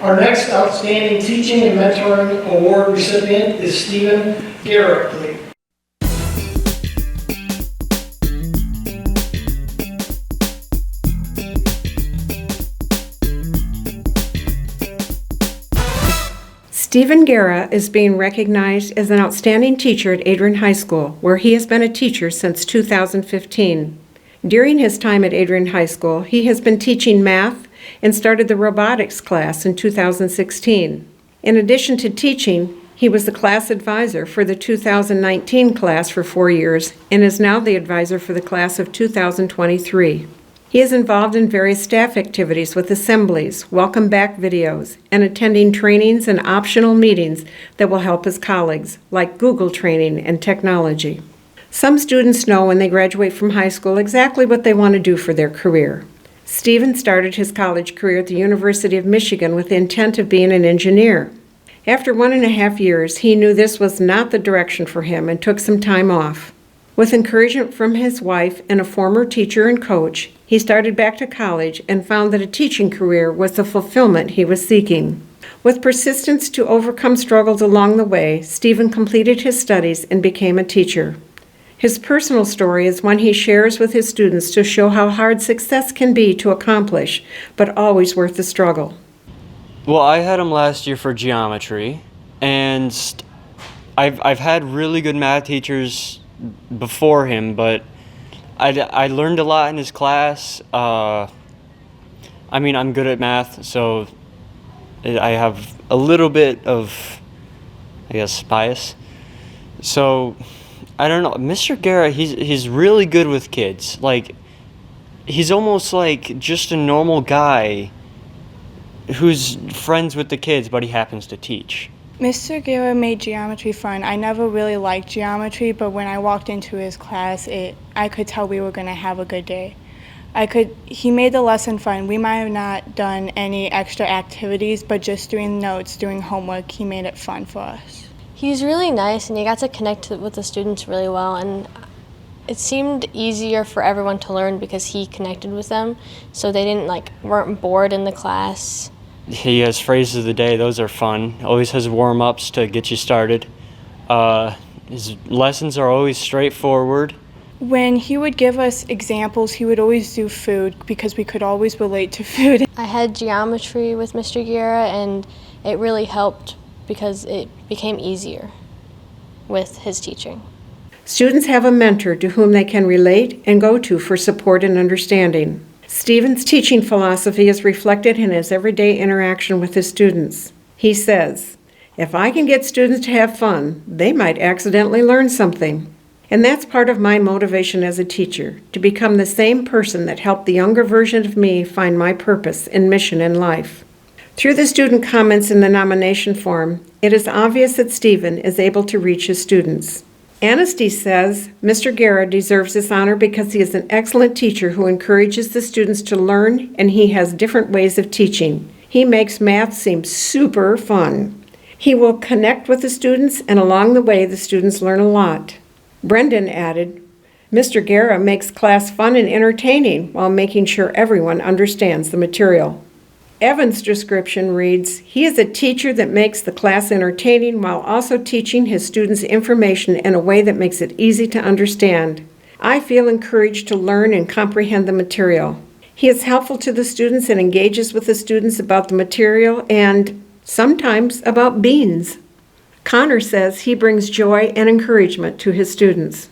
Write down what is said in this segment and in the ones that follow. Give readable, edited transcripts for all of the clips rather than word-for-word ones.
Our next Outstanding Teaching and Mentoring Award recipient is Mr Garrett, please. Mr Guerra is being recognized as an outstanding teacher at Adrian High School, where he has been a teacher since 2015. During his time at Adrian High School, he has been teaching math and started the robotics class in 2016. In addition to teaching, he was the class advisor for the 2019 class for 4 years and is now the advisor for the class of 2023. He is involved in various staff activities with assemblies, welcome back videos, and attending trainings and optional meetings that will help his colleagues, like Google training and technology. Some students know when they graduate from high school exactly what they want to do for their career. Stephen started his college career at the University of Michigan with the intent of being an engineer. After 1.5 years, he knew this was not the direction for him and took some time off. With encouragement from his wife and a former teacher and coach, he started back to college and found that a teaching career was the fulfillment he was seeking. With persistence to overcome struggles along the way, Stephen completed his studies and became a teacher. His personal story is one he shares with his students to show how hard success can be to accomplish, but always worth the struggle. Well, I had him last year for geometry, and I've had really good math teachers before him, but I learned a lot in his class. I'm good at math, so I have a little bit of, bias. So, I don't know. Mr. Guerra, he's really good with kids. Like, he's almost like just a normal guy who's friends with the kids, but he happens to teach. Mr. Guerra made geometry fun. I never really liked geometry, but when I walked into his class, I could tell we were going to have a good day. He made the lesson fun. We might have not done any extra activities, but just doing notes, doing homework, he made it fun for us. He's really nice, and he got to connect with the students really well, and it seemed easier for everyone to learn because he connected with them, so they weren't bored in the class. He has phrases of the day. Those are fun. Always has warm-ups to get you started. His lessons are always straightforward. When he would give us examples, he would always do food because we could always relate to food. I had geometry with Mr. Guerra, and it really helped because it became easier with his teaching. Students have a mentor to whom they can relate and go to for support and understanding. Stephen's teaching philosophy is reflected in his everyday interaction with his students. He says, "If I can get students to have fun, they might accidentally learn something." And that's part of my motivation as a teacher, to become the same person that helped the younger version of me find my purpose and mission in life. Through the student comments in the nomination form, it is obvious that Stephen is able to reach his students. Anasty says, Mr. Guerra deserves this honor because he is an excellent teacher who encourages the students to learn, and he has different ways of teaching. He makes math seem super fun. He will connect with the students, and along the way, the students learn a lot. Brendan added, Mr. Guerra makes class fun and entertaining while making sure everyone understands the material. Evan's description reads, he is a teacher that makes the class entertaining while also teaching his students information in a way that makes it easy to understand. I feel encouraged to learn and comprehend the material. He is helpful to the students and engages with the students about the material and sometimes about beans. Connor says he brings joy and encouragement to his students.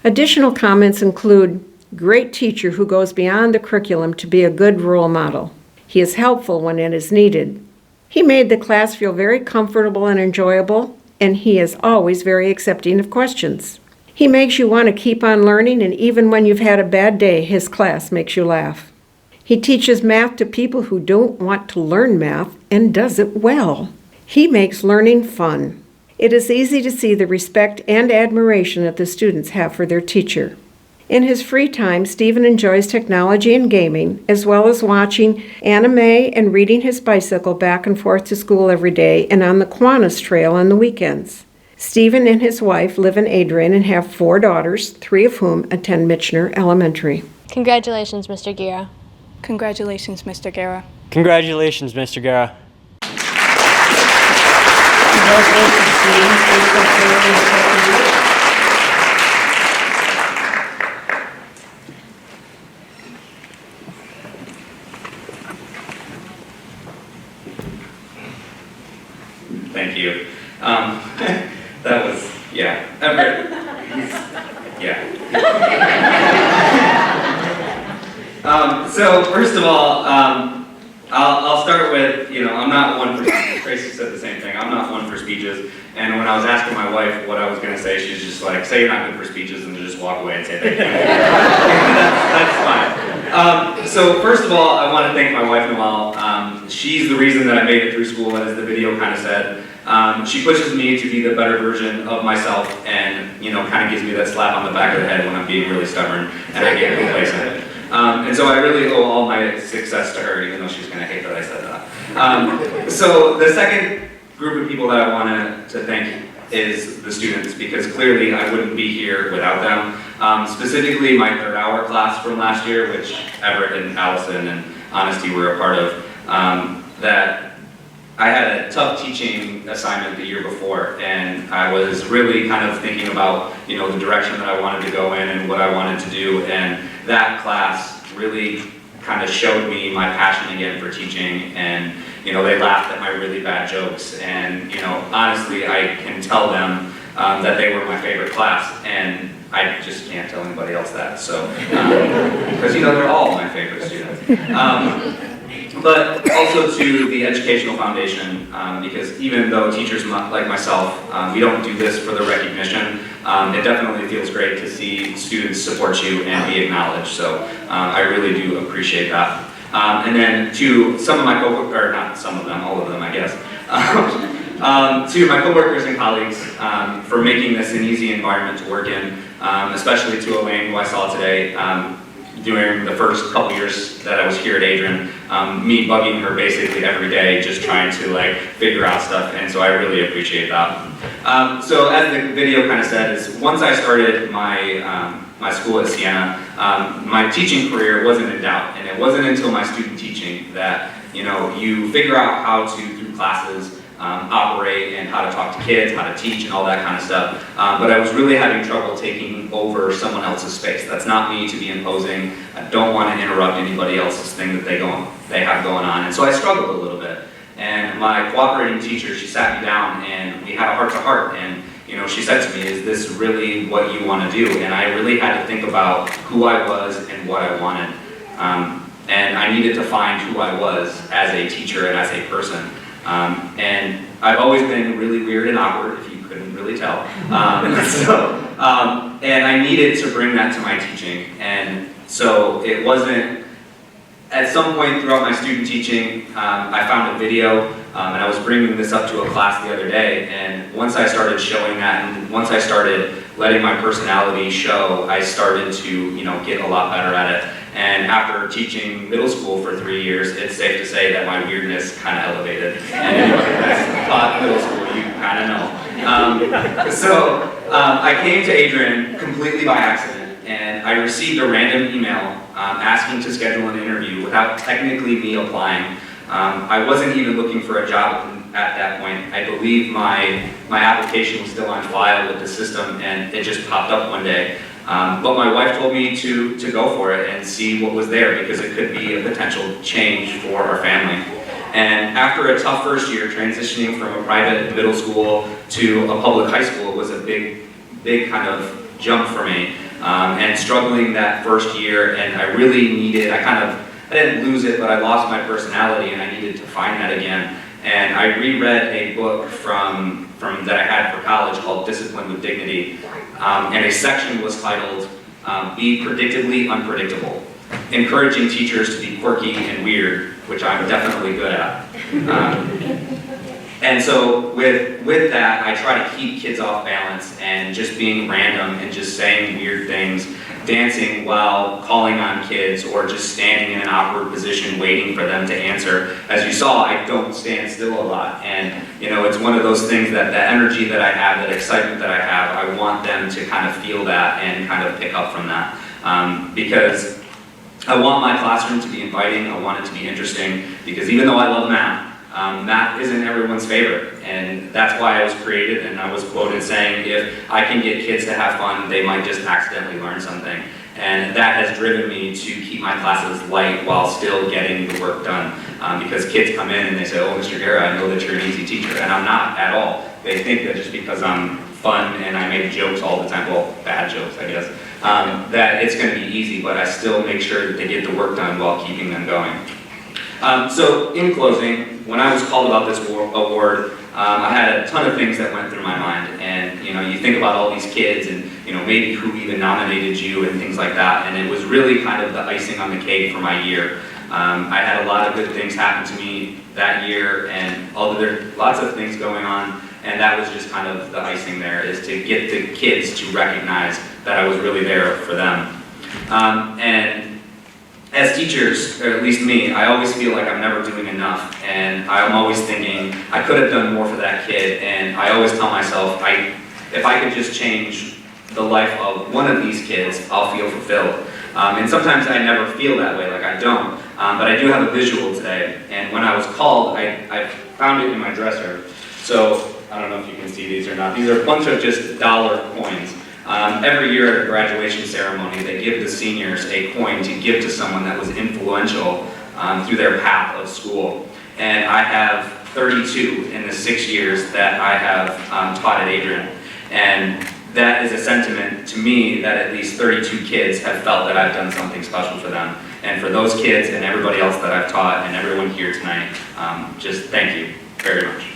Additional comments include, great teacher who goes beyond the curriculum to be a good role model. He is helpful when it is needed. He made the class feel very comfortable and enjoyable, and he is always very accepting of questions. He makes you want to keep on learning, and even when you've had a bad day, his class makes you laugh. He teaches math to people who don't want to learn math and does it well. He makes learning fun. It is easy to see the respect and admiration that the students have for their teacher. In his free time, Stephen enjoys technology and gaming, as well as watching anime and riding his bicycle back and forth to school every day and on the Kiwanis Trail on the weekends. Stephen and his wife live in Adrian and have 4 daughters, 3 of whom attend Michener Elementary. Congratulations, Mr. Guerra. Congratulations, Mr. Guerra. Congratulations, Mr. Guerra. Congratulations, Steve. Please come forward and accept the award. Thank you. That was, yeah. Everett, yeah. So first of all, I'll start with, I'm not one for, Tracy said the same thing, I'm not one for speeches. And when I was asking my wife what I was going to say, she's just like, say you're not good for speeches and just walk away and say thank you. That's fine. So first of all, I want to thank my wife, Noelle. She's the reason that I made it through school, as the video kind of said. She pushes me to be the better version of myself and, kind of gives me that slap on the back of the head when I'm being really stubborn and I get complacent. And so I really owe all my success to her, even though she's going to hate that I said that. So the second group of people that I want to thank is the students, because clearly I wouldn't be here without them. Specifically my third hour class from last year, which Everett and Allison and Honesty were a part of, that I had a tough teaching assignment the year before, and I was really kind of thinking about, the direction that I wanted to go in and what I wanted to do, and that class really kind of showed me my passion again for teaching, and they laughed at my really bad jokes, and honestly I can tell them that they were my favorite class, and I just can't tell anybody else that, so, because they're all my favorite students. But also to the Educational Foundation, because even though teachers like myself, we don't do this for the recognition, it definitely feels great to see students support you and be acknowledged, so I really do appreciate that. And then to some of my coworkers, or not some of them, all of them I guess, to my coworkers and colleagues for making this an easy environment to work in, especially to Elaine, who I saw today, during the first couple years that I was here at Adrian, me bugging her basically every day, just trying to figure out stuff, and so I really appreciate that. So as the video kind of said, is once I started my my school at Siena, my teaching career wasn't in doubt, and it wasn't until my student teaching that you figure out how to, through classes, operate and how to talk to kids, how to teach, and all that kind of stuff. But I was really having trouble taking over someone else's space. That's not me to be imposing. I don't want to interrupt anybody else's thing that they have going on. And so I struggled a little bit. And my cooperating teacher, she sat me down and we had a heart-to-heart. And she said to me, is this really what you want to do? And I really had to think about who I was and what I wanted. And I needed to find who I was as a teacher and as a person. And I've always been really weird and awkward, if you couldn't really tell. And I needed to bring that to my teaching. And so it wasn't, at some point throughout my student teaching, I found a video, and I was bringing this up to a class the other day, and once I started showing that, and once I started letting my personality show, I started to, get a lot better at it. And after teaching middle school for 3 years, it's safe to say that my weirdness kind of elevated. And anybody that's taught middle school, you kind of know. So I came to Adrian completely by accident, and I received a random email asking to schedule an interview without technically me applying. I wasn't even looking for a job at that point. I believe my application was still on file with the system, and it just popped up one day. But my wife told me to go for it and see what was there, because it could be a potential change for our family. And after a tough first year, transitioning from a private middle school to a public high school was a big kind of jump for me. And struggling that first year, and I really needed, I didn't lose it, but I lost my personality, and I needed to find that again. And I reread a book from that I had for college called Discipline with Dignity, and a section was titled Be Predictably Unpredictable, encouraging teachers to be quirky and weird, which I'm definitely good at. And so with that, I try to keep kids off balance and just being random and just saying weird things, dancing while calling on kids, or just standing in an awkward position waiting for them to answer. As you saw, I don't stand still a lot, and it's one of those things that the energy that I have, that excitement that I have, I want them to kind of feel that and kind of pick up from that, because I want my classroom to be inviting, I want it to be interesting, because even though I love math, Math isn't everyone's favorite, and that's why I was created, and I was quoted saying, if I can get kids to have fun, they might just accidentally learn something. And that has driven me to keep my classes light while still getting the work done. Because kids come in and they say, oh, Mr. Guerra, I know that you're an easy teacher, and I'm not at all. They think that just because I'm fun and I make jokes all the time, well, bad jokes, I guess, that it's going to be easy, but I still make sure that they get the work done while keeping them going. So in closing, when I was called about this award, I had a ton of things that went through my mind, and you think about all these kids and maybe who even nominated you and things like that, and it was really kind of the icing on the cake for my year. I had a lot of good things happen to me that year, and lots of things going on, and that was just kind of the icing there, is to get the kids to recognize that I was really there for them. And as teachers, or at least me, I always feel like I'm never doing enough, and I'm always thinking I could have done more for that kid, and I always tell myself, if I could just change the life of one of these kids, I'll feel fulfilled. And sometimes I never feel that way, like I don't, but I do have a visual today, and when I was called, I found it in my dresser. So, I don't know if you can see these or not. These are a bunch of just dollar coins. Every year at a graduation ceremony, they give the seniors a coin to give to someone that was influential through their path of school. And I have 32 in the 6 years that I have taught at Adrian. And that is a sentiment to me that at least 32 kids have felt that I've done something special for them. And for those kids and everybody else that I've taught and everyone here tonight, just thank you very much.